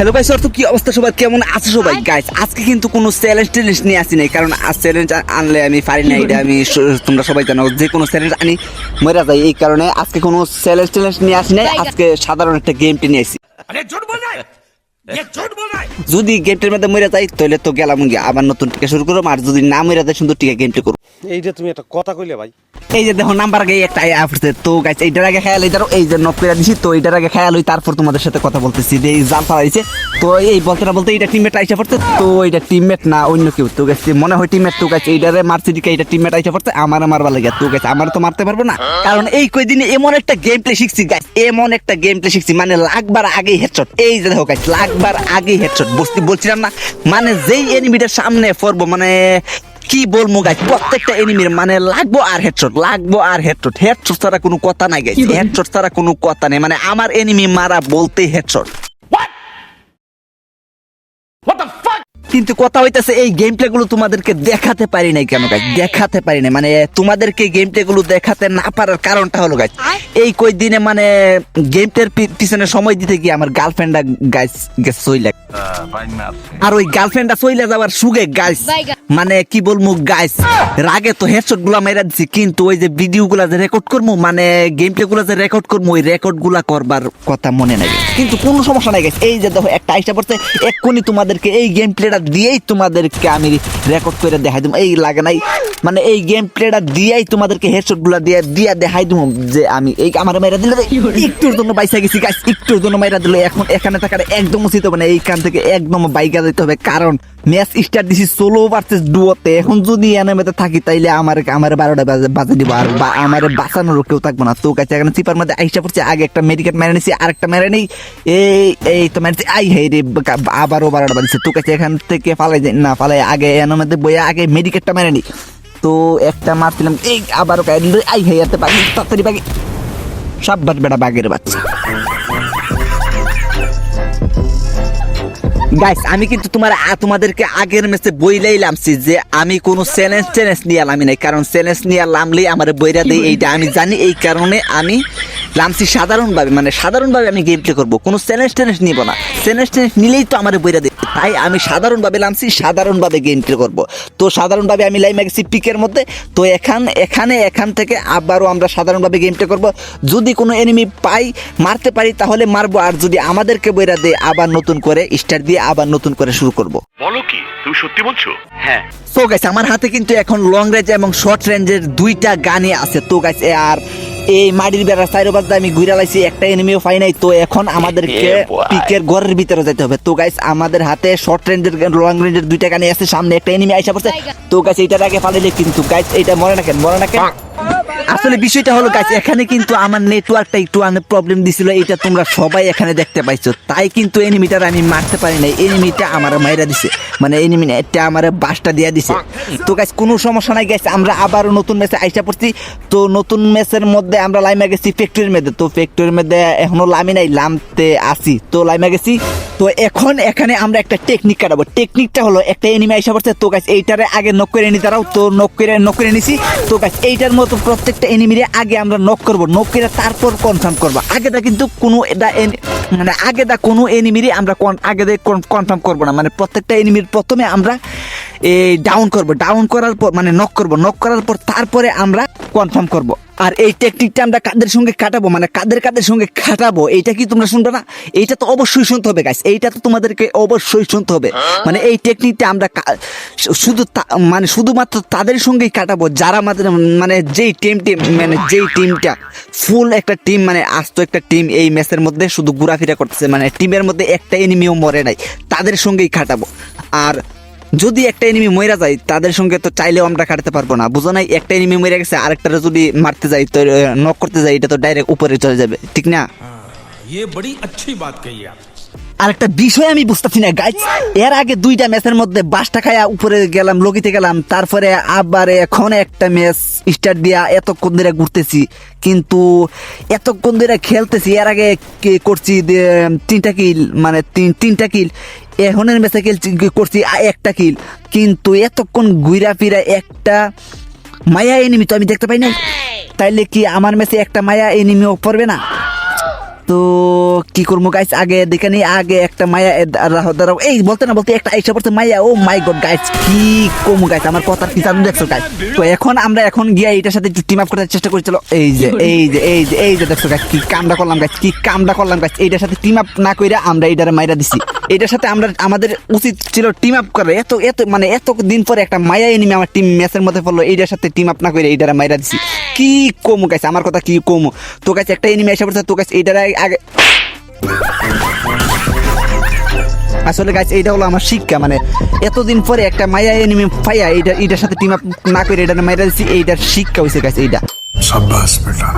Hello guys, তো কি অবস্থা সবার, কেমন আছো সবাই? গাইস আজকে কিন্তু কোনো চ্যালেঞ্জ নিয়ে আসি নাই, কারণ চ্যালেঞ্জ আনলে আমি পারি না, এটা আমি তোমরা সবাই জানো, যে কোনো চ্যালেঞ্জ আনি মরে যায়, এই কারণে আজকে কোনো চ্যালেঞ্জ নিয়ে আসি নাই। আজকে সাধারণ একটা গেমটি নিয়ে আসি। যদি গেমটির মধ্যে মরে যাই তাহলে তো গেলাম গিয়ে আবার নতুন টিকা শুরু করবো, আর যদি না মরে যায় সুন্দর টিকা গেমটি করবো। এইটা তুমি একটা কথা কইলে ভাই, এই যে দেখো নাম্বার আগে একটা আসছে, তো গাইস এইটার আগে খেয়াল, এই যে নক করে দিছি, তো এইটার আগে খেয়াল হই, তারপর তোমাদের সাথে কথা বলতেছি যে এই জাল ফালা দিছে। তো এই বলতে না বলতে এইটা টিমমেট আইসা পড়ছে, তো এইটা টিমমেট না অন্য কেউ, তো গাইস মনে হয় টিমমেট। তো গাইস এইটারে মারছি দিকে এইটা টিমমেট আইসা পড়ছে, আমার মারবা লাগে। তো গাইস আমার তো মারতে পারবো না, কারণ এই কয়দিনে এমন একটা গেম প্লে শিখছি গাইস, এমন একটা গেম প্লে শিখছি, মানে লাগবার আগেই হেডশট। এই যে দেখো গাইস, লাগবার আগেই হেডশট বলছিলাম না, মানে যেই এনিমিটার সামনে পড়বো, মানে কি বলবো গাইস, প্রত্যেকটা এনিমির মানে লাগবো আর হেডশট ছাড়া কোনো কথা নাই গাইস, হেডশট ছাড়া কোনো কথা নেই, মানে আমার এনিমি মারা বলতে হেডশট। কিন্তু কথা হইতেছে এই গেম প্লে গুলো তোমাদেরকে দেখাতে পারি নাই কেন গাইস, দেখাতে পারি নাই, মানে তোমাদেরকে গেম প্লে গুলো দেখাতে না পারার কারণটা হলো গাইস, এই কয়দিনে মানে গেম প্লের পিছনে সময় দিতে গিয়ে আমার গার্লফ্রেন্ডটা গাইস গেছে চইলা, আর ওই গার্লফ্রেন্ডটা চইলা যাওয়ার সুগে গাইস, মানে কি বলবো গাইস, রাগে তো হেডশট গুলা মেরা দিছি, কিন্তু ওই যে ভিডিও গুলা যে রেকর্ড করবো, মানে গেম প্লে গুলা যে রেকর্ড করবো, ওই রেকর্ড গুলা করবার কথা মনে নাই, কিন্তু কোনো সমস্যা নাই গাইস। এই যে দেখো একটা আইসা পড়ছে, এক্ষুনি তোমাদেরকে এই গেম প্লেটা দিয়েই তোমাদেরকে আমি রেকর্ড করে দেখাই দেবো, এই লাগে নাই, মানে এই গেম প্লেটা দিয়েই তোমাদেরকে হেডশট গুলা দিয়ে দেখাই দেবো যে আমি এই আমার মেরা দিলে একটুর জন্য বাইসা গেছি গাইস, একটুর জন্য মেরা দিলে এখন এখানে থাকার একদম উচিত হবে না, এইখান থেকে একদম বাইকা যেতে হবে, কারণ ম্যাচ স্টার্ট দিছি সোলো ভার্সেস ডুয়োতে। এখন যদি এনিমিতে থাকি তাইলে আমার 12টা বাজে দিব, আর আমার বাঁচানোর কেউ থাকবো না। তো কাছে এখানে চিপার মধ্যে আইসা পড়ছে, আগে একটা মেডিকেট মেরে নিছি, আরেকটা মেরে নেই, এই তো মেরেছি, আই হে রে, আবারও 12টা বাজছে। তো কাছে এখান থেকে ফালাই না ফালাই আগে এনিমিতে বইয়া আগে মেডিকেটটা মেরে নি, তো একটা মারছিলাম, এই আবারও আই হে এতে বাকি তাড়াতাড়ি বাকি সব বেটা বাগের বাচ্চা। গাইস আমি কিন্তু তোমাদেরকে আগের ম্যাচে বইলাই লামছি যে আমি কোনো চ্যালেঞ্জ নিয়ে লামি নাই, কারণ চ্যালেঞ্জ নিয়ে লামলেই আমার বইরা দেয়, এইটা আমি জানি, এই কারণে আমি লামছি সাধারণভাবে, মানে সাধারণভাবে আমি গেম প্লে করবো, কোনো চ্যালেঞ্জ নিব না, চ্যালেঞ্জ নিলেই তো আমার বইরা দেয়, তাই আমি সাধারণভাবে লামছি, সাধারণভাবে গেম প্লে করবো। তো সাধারণভাবে আমি লাইমে গেছি পিকের মধ্যে, তো এখান থেকে আবারও আমরা সাধারণভাবে গেম প্লে করবো, যদি কোনো এনিমি পাই মারতে পারি তাহলে মারবো, আর যদি আমাদেরকে বইরা দেয় আবার নতুন করে স্টার্ট দিয়ে আবার নতুন করে শুরু করব। বলো কি তুমি সত্যি বলছো? হ্যাঁ। সো গাইস আমার হাতে কিন্তু এখন লং রেঞ্জ এবং শর্ট রেঞ্জের দুইটা গানই আছে। তো গাইস আর এই মাটির বেড়া সাইরোবাদ আমি ঘুরে লাইছি, একটা এনিমিও পাই নাই, তো এখন আমাদেরকে পিকের ঘরের ভিতরে যেতে হবে। তো গাইস আমাদের হাতে শর্ট রেঞ্জের লং রেঞ্জের দুইটা গানই আছে, সামনে একটা এনিমি আইসা পড়ছে। তো গাইস এইটার আগে ফালাইলে কিন্তু গাইস এইটা মরে না কেন আসলে বিষয়টা হলো গাইস, এখানে কিন্তু আমার নেটওয়ার্কটা একটু প্রবলেম দিছিল, এটা তোমরা সবাই এখানে দেখতে পাইছো, তাই কিন্তু এনিমিটার আমি মারতে পারি নাই, এনিমিটা আমার মাইরা দিছে, মানে এনিমিটা আমার বাসটা দিয়ে দিছে। তো গাইস কোনো সমস্যা নাই গাইস, আমরা আবার নতুন ম্যাচে আইসা পড়ছি। তো নতুন ম্যাচের মধ্যে আমরা লাইমা গেছি ফ্যাক্টরির মধ্যে, তো ফ্যাক্টরির মধ্যে এখনো লামি নাই, লামতে আসি, তো লাইমা গেছি। তো এখন এখানে আমরা একটা টেকনিক কাটাবো, টেকনিকটা হলো একটা এনিমি আইসা পড়ছে, তো গাইস এইটারে আগে নক করে নি দাঁড়াও, তো নক করে নিছি। তো গাইস এইটার মতো প্রত্যেকটা এনিমিরে আগে আমরা নক করব, নক করে তারপর কনফার্ম করব, আগেটা কিন্তু কোনো মানে আগেটা কোনো এনিমিরে আমরা কনফার্ম করব না, মানে প্রত্যেকটা এনিমির প্রথমে আমরা ডাউন করার পর মানে নক করার পর তারপরে আমরা কনফার্ম করব। আর এই টেকনিকটা আমরা কাদের সঙ্গে কাটাবো, মানে কাদের সঙ্গে কাটাবো, এইটা কি তোমরা শুনবে না? এইটা তো অবশ্যই শুনতে হবে গাইস, এইটা তো তোমাদেরকে অবশ্যই শুনতে হবে, মানে এই টেকনিকটা আমরা শুধুমাত্র তাদের সঙ্গেই কাটাবো যারা আমাদের মানে যেই টিমটা ফুল একটা টিম, মানে আস্ত একটা টিম এই ম্যাচের মধ্যে শুধু ঘোরাফেরা করতেছে, মানে টিমের মধ্যে একটা এনিমিও মরে নাই, তাদের সঙ্গেই কাটাবো। আর যদি একটা এনিমি মরে যায় তাদের সঙ্গে তো চাইলেও আমরা কাটাতে পারবো না, বুঝো নাই? একটা এনিমি মরে গেছে, আরেকটারে যদি মারতে যাই তো নক করতে যাই, এটা তো ডাইরেক্ট উপরে চলে যাবে, ঠিক না? ये बड़ी अच्छी बात कही आप। আরেকটা বিষয় আমি বুঝতেছি না গাইস, এর আগে দুইটা ম্যাচের মধ্যে বাসটা খায়া উপরে গেলাম, লগিতে গেলাম, তারপরে আবার এখন একটা ম্যাচ স্টার্ট দিয়া এতক্ষণ ধরে ঘুরতেছি, কিন্তু এতক্ষণ ধরে খেলতেছি, এর আগে করছি 3টা কিল, মানে তিনটা কিল, এখনের ম্যাচে করছি 1টা কিল, কিন্তু এতক্ষণ ঘুরা ফিরা একটা মায়া এনিমি তো আমি দেখতে পাই না, তাইলে কি আমার ম্যাচে একটা মায়া এনিমিও পড়বে না? তো কি করবো গাইস, আগে দেখে নি, আগে একটা মায়া দাঁড়াও, এই বলতে না বলতে একটা আইসা পড়ছে মায়া। ও মাই গড গাইস, কি কমু গাইস, আমার কথা কি জানো দেখছো গাইস। তো এখন আমরা গিয়া এটার সাথে একটু টিম আপ করার চেষ্টা করি। চলো এই যে দেখছো গাইস, কি কামটা করলাম গাইস, এইটার সাথে টিম আপ না কইরা আমরা এইটারে মাইরা দিছি। এটার সাথে আমাদের উচিত ছিল টিম আপ করে। এত দিন পরে একটা মায়া এনিমি আমার টিম ম্যাচের মধ্যে পড়লো, এইটার সাথে টিম আপ না করে এইটারে মাইরা দিছি। কি কমু গাইস, আমার কথা কি কমু। তো গাইস একটা এনিমি এসে পড়ছে, তো গাইস এইটারে আগে আসলে গাইস এইটা হলো আমার শিক্ষা, মানে এতদিন পরে একটা মায়া এনিমি পাইয়া এইটার সাথে টিম আপ না করে এইটারে মাইরা দিছি, এইটার শিক্ষা হইছে গাইস এইটা। शाबाश बेटा।